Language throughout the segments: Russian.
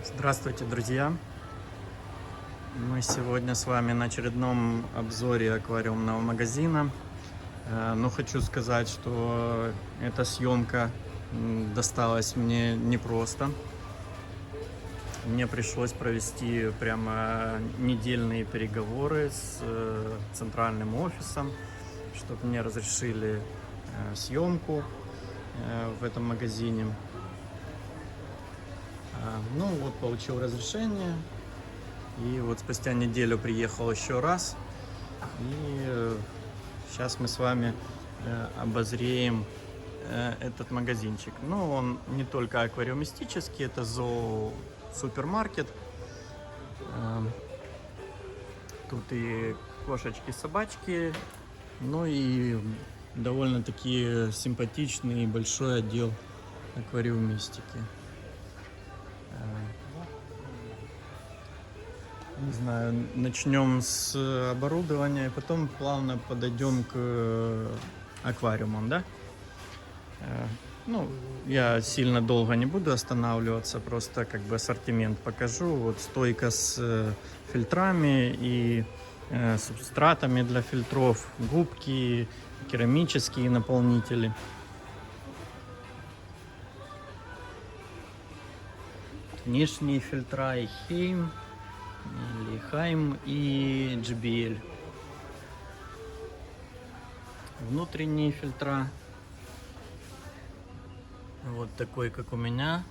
Здравствуйте, друзья! Мы сегодня с вами на очередном обзоре аквариумного магазина. Но хочу сказать, что эта съемка досталась мне непросто. Мне пришлось провести прямо недельные переговоры с центральным офисом, чтобы мне разрешили съемку в этом магазине. Ну вот, получил разрешение, и вот спустя неделю приехал еще раз, и сейчас мы с вами обозреем этот магазинчик. Ну, он не только аквариумистический, это зоо-супермаркет. Тут и кошечки, собачки, ну и довольно-таки симпатичный и большой отдел аквариумистики. Не знаю, начнем с оборудования, потом плавно подойдем к аквариумам, да? Ну, я сильно долго не буду останавливаться, просто как бы ассортимент покажу. Вот стойка с фильтрами и субстратами для фильтров, губки, керамические наполнители. Внешние фильтра и Heim, или Heim и JBL. Внутренние фильтра. Вот такой, как у меня,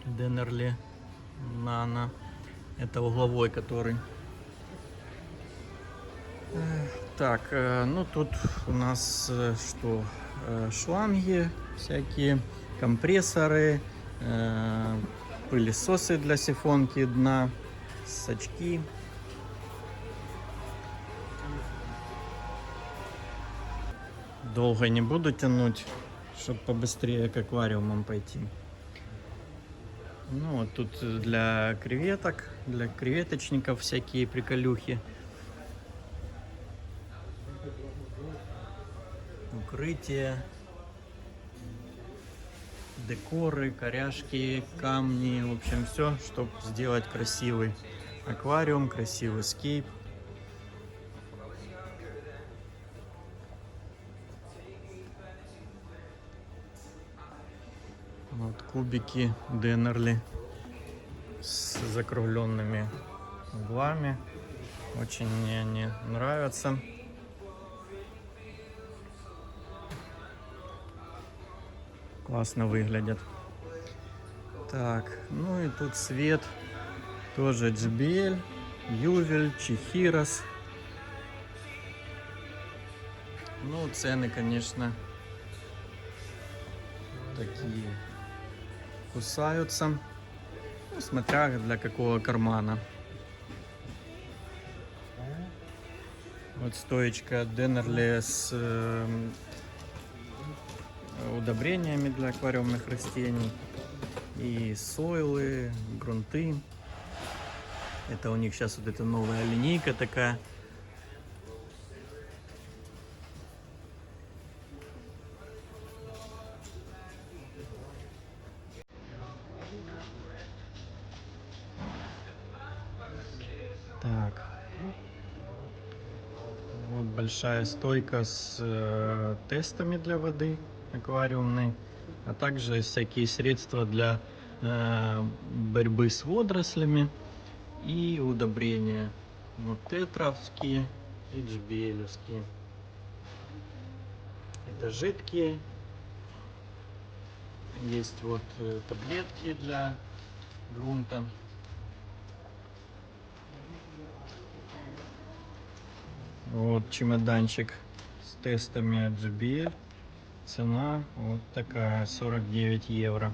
Dennerli Nano. Это угловой, который. Так, ну тут у нас что? Шланги всякие, компрессоры, пылесосы для сифонки дна, сачки. Долго не буду тянуть, чтобы побыстрее к аквариумам пойти. Ну вот тут для креветок, для креветочников всякие приколюхи. Укрытие, декоры, коряшки, камни, в общем все, чтобы сделать красивый аквариум, красивый скейп. Вот кубики Dennerli с закругленными углами. Очень мне они нравятся. Классно выглядят. Так, ну и тут свет. Тоже JBL, Ювель, Чихирос. Ну, цены, конечно, такие кусаются. Ну, смотря для какого кармана. Вот стоечка Dennerli с удобрениями для аквариумных растений. И сойлы, грунты. Это у них сейчас вот эта новая линейка такая. Так. Вот большая стойка с тестами для воды аквариумной, а также всякие средства для борьбы с водорослями и удобрения. Вот тетровские и JBL-овские. Это жидкие. Есть вот таблетки для грунта. Вот чемоданчик с тестами от JBL. Цена вот такая, 49 евро.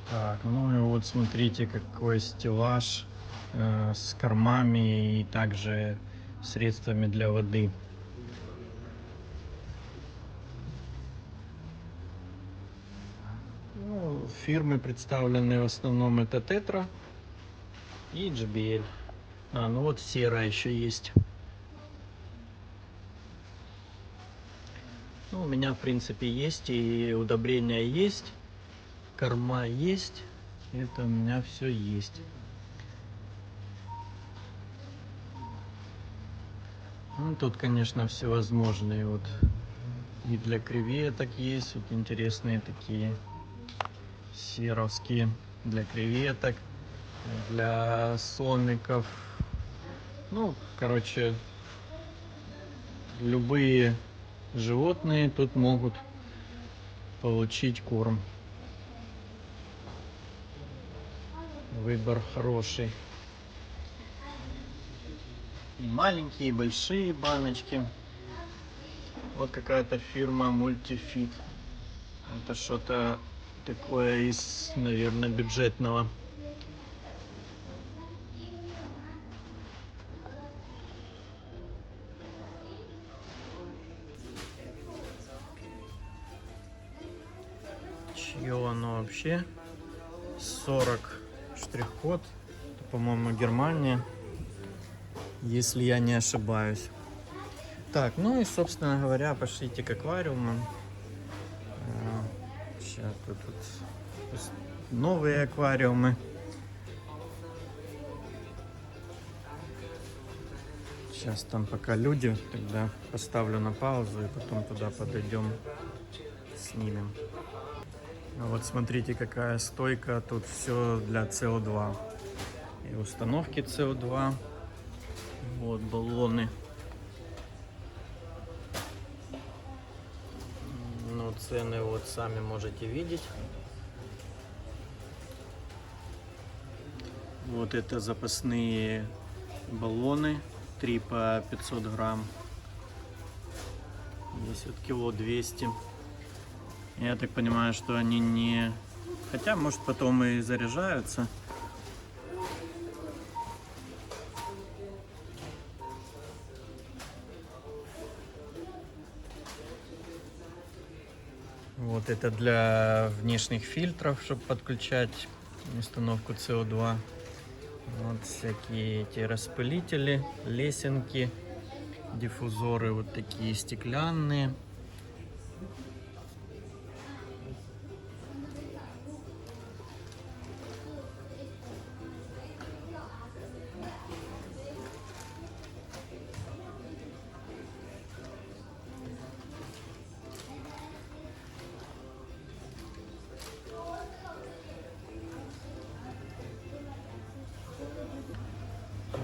Так, ну и вот смотрите, какой стеллаж с кормами и также средствами для воды. Ну, фирмы представлены в основном это Tetra и JBL. Ну вот серая еще есть. Ну, у меня, в принципе, есть и удобрения есть, корма есть. Это у меня все есть. Ну, тут, конечно, всевозможные вот и для креветок есть вот интересные такие серовские для креветок, для сомиков. Ну, короче, любые животные тут могут получить корм. Выбор хороший. И маленькие, и большие баночки. Вот какая-то фирма Multifit. Это что-то такое из, наверное, бюджетного. Чье оно вообще? 40 штрих-код. Это, по-моему, Германия, если я не ошибаюсь. Так, ну и, собственно говоря, пошлите к аквариуму. Сейчас тут новые аквариумы. Сейчас там пока люди, тогда поставлю на паузу и потом туда подойдем, снимем. Вот смотрите, какая стойка, тут все для СО2. И установки СО2. Вот баллоны. Ну, цены вот сами можете видеть. Вот это запасные баллоны, 3 по 500 грамм. Здесь вот кило 200. Я так понимаю, что они не... Хотя, может, потом и заряжаются. Вот это для внешних фильтров, чтобы подключать установку СО2. Вот всякие эти распылители, лесенки, диффузоры вот такие стеклянные.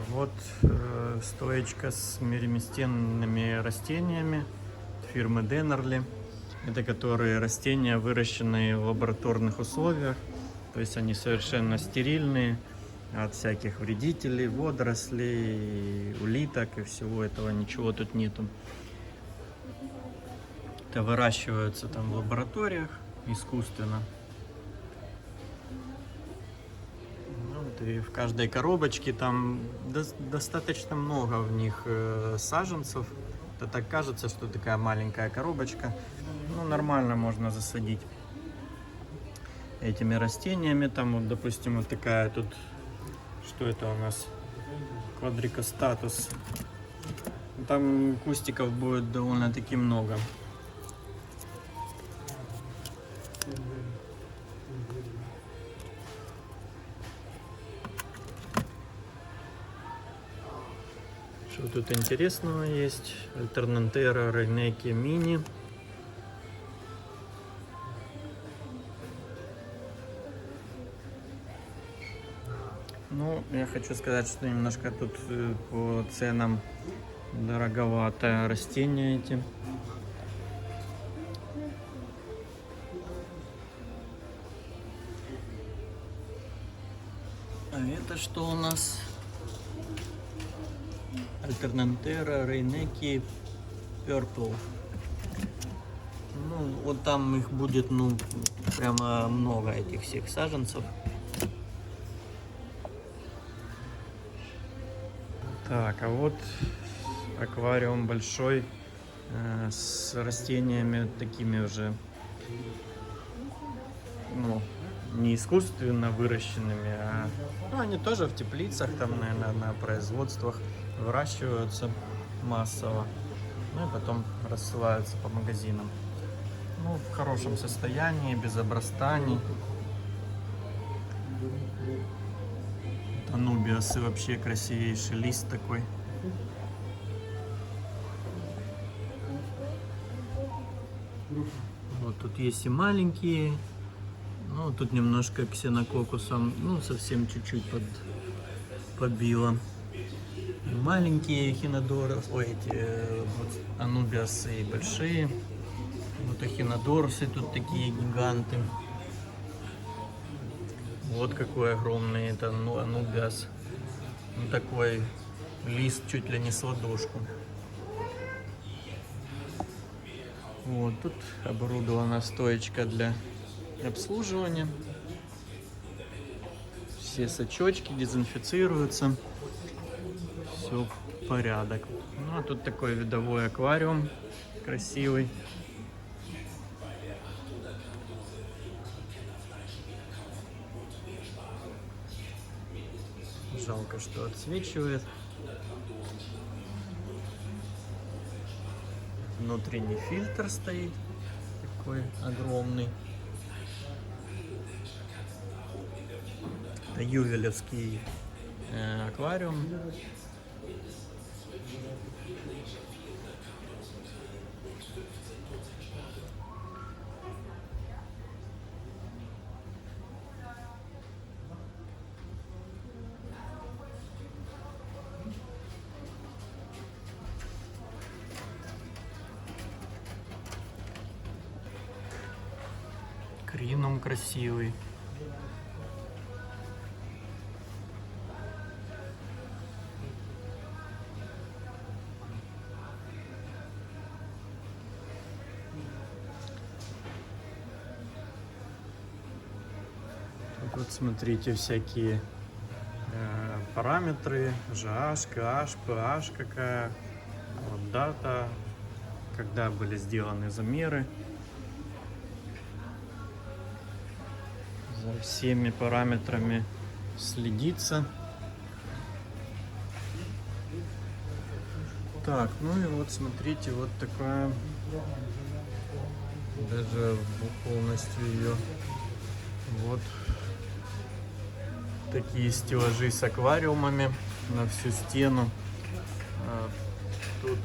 Вот стоечка с миреместенными растениями фирмы Dennerli. Это которые растения, выращенные в лабораторных условиях. То есть они совершенно стерильные от всяких вредителей, водорослей, улиток и всего этого. Ничего тут нету. Это выращиваются там в лабораториях искусственно. И в каждой коробочке там достаточно много в них саженцев. Это так кажется, что такая маленькая коробочка. Ну, нормально можно засадить этими растениями. Там вот, допустим, вот такая тут, что это у нас? Квадрикостатус. Там кустиков будет довольно-таки много. Что тут интересного есть? Альтернантера Рейнеки Мини. Ну, я хочу сказать, что немножко тут по ценам дороговато растения эти. А это что у нас? Альтернантера Рейнеки Purple. Ну, вот там их будет, ну, прямо много этих всех саженцев. Так, а вот аквариум большой с растениями такими уже, ну, не искусственно выращенными, а ну, они тоже в теплицах, там, наверное, на производствах выращиваются массово, ну и потом рассылаются по магазинам. Ну, в хорошем состоянии, без обрастаний. Анубиасы вообще красивейший лист такой. Вот тут есть и маленькие, ну тут немножко ксенококусом, ну совсем чуть-чуть побило. И маленькие эхинодоры, ой, эти вот анубиасы и большие. Вот эхинодорсы тут такие гиганты. Вот какой огромный это анубиас. Ну, такой лист чуть ли не с ладошку. Вот тут оборудована стоечка для обслуживания. Все сачочки дезинфицируются. Все порядок. Ну а тут такой видовой аквариум красивый. Жалко, что отсвечивает. Внутренний фильтр стоит, такой огромный. Это ювелевский аквариум. Крином красивый. Тут вот смотрите всякие параметры, GH, KH, PH какая, вот дата, когда были сделаны замеры. За всеми параметрами следится. Так, ну и вот смотрите, вот такая, даже полностью ее, вот такие стеллажи с аквариумами на всю стену. Тут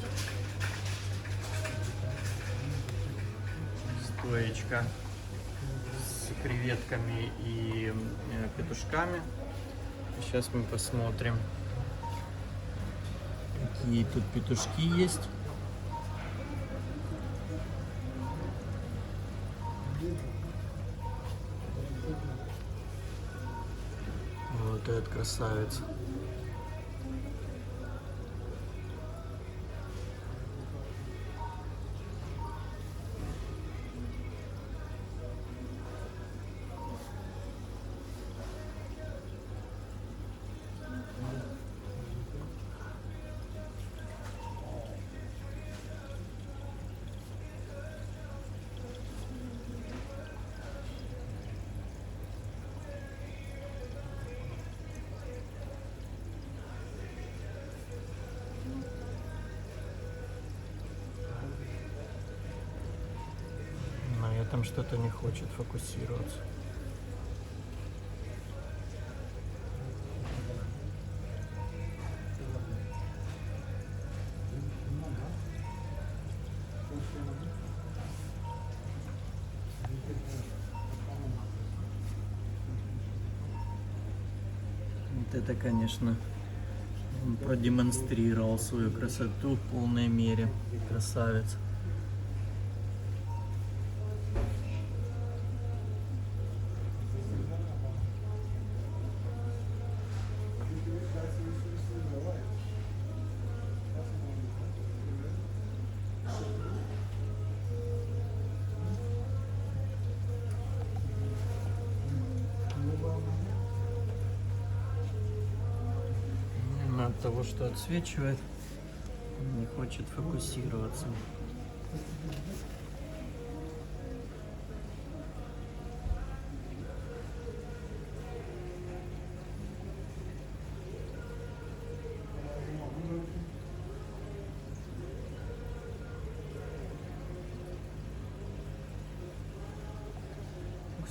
стоечка с креветками и петушками. Сейчас мы посмотрим, какие тут петушки есть. Вот этот красавец. Там что-то не хочет фокусироваться. Вот это, конечно, он продемонстрировал свою красоту в полной мере. Красавец. От того, что отсвечивает, не хочет фокусироваться.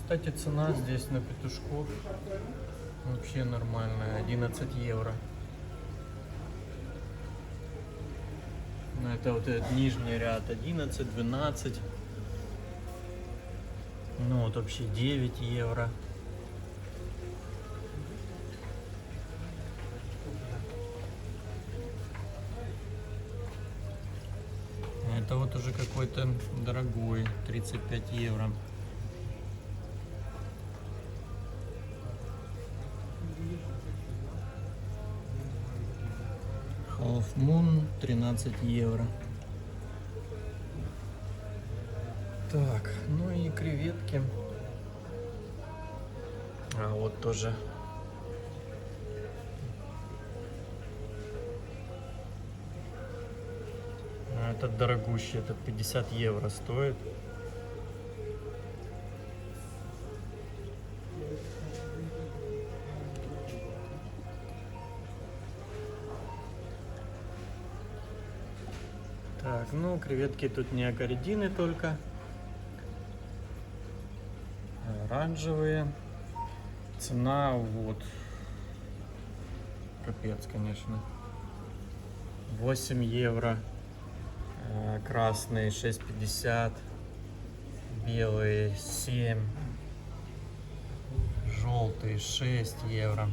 Кстати, цена здесь на петушков вообще нормальная, 11 евро. Ну, это вот этот нижний ряд 11, 12. Ну вот вообще 9 евро. Это вот уже какой-то дорогой, 35 евро. Half Moon 13 евро. Так, ну и креветки. А вот тоже. Этот дорогущий, этот 50 евро стоит. Так, ну креветки тут не акаридины только. Оранжевые. Цена вот. Капец, конечно. 8 евро. Красный 6,50. Белый 7. Желтый 6 евро.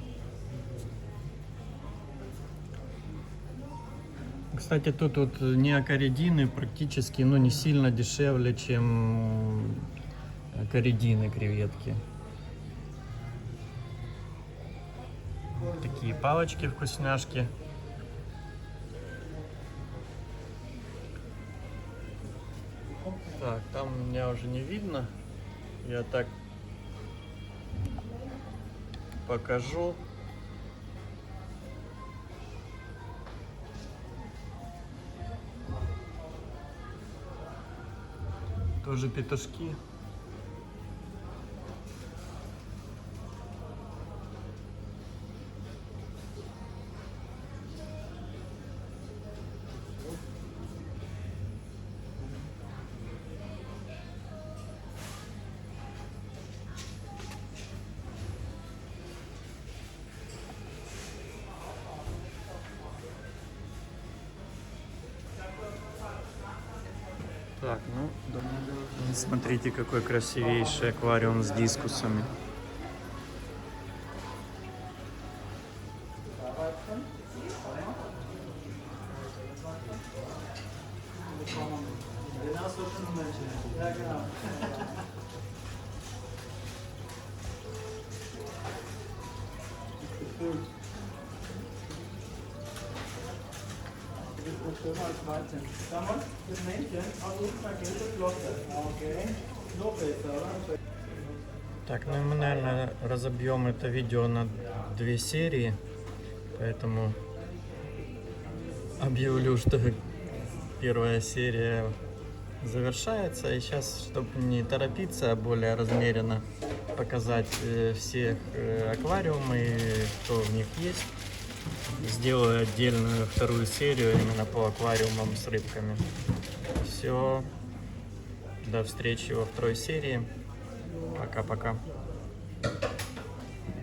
Кстати, тут вот неокоридины практически, ну, не сильно дешевле, чем коридины креветки. Вот такие палочки вкусняшки. Так, там меня уже не видно. Я так покажу. Тоже петушки. Так, ну, смотрите, какой красивейший аквариум с дискусами. Так, ну мы, наверное, разобьем это видео на 2 серии, поэтому объявлю, что первая серия завершается. И сейчас, чтобы не торопиться, а более размеренно показать все аквариумы, что в них есть, сделаю отдельную вторую серию именно по аквариумам с рыбками. Все, до встречи во второй серии. Пока-пока.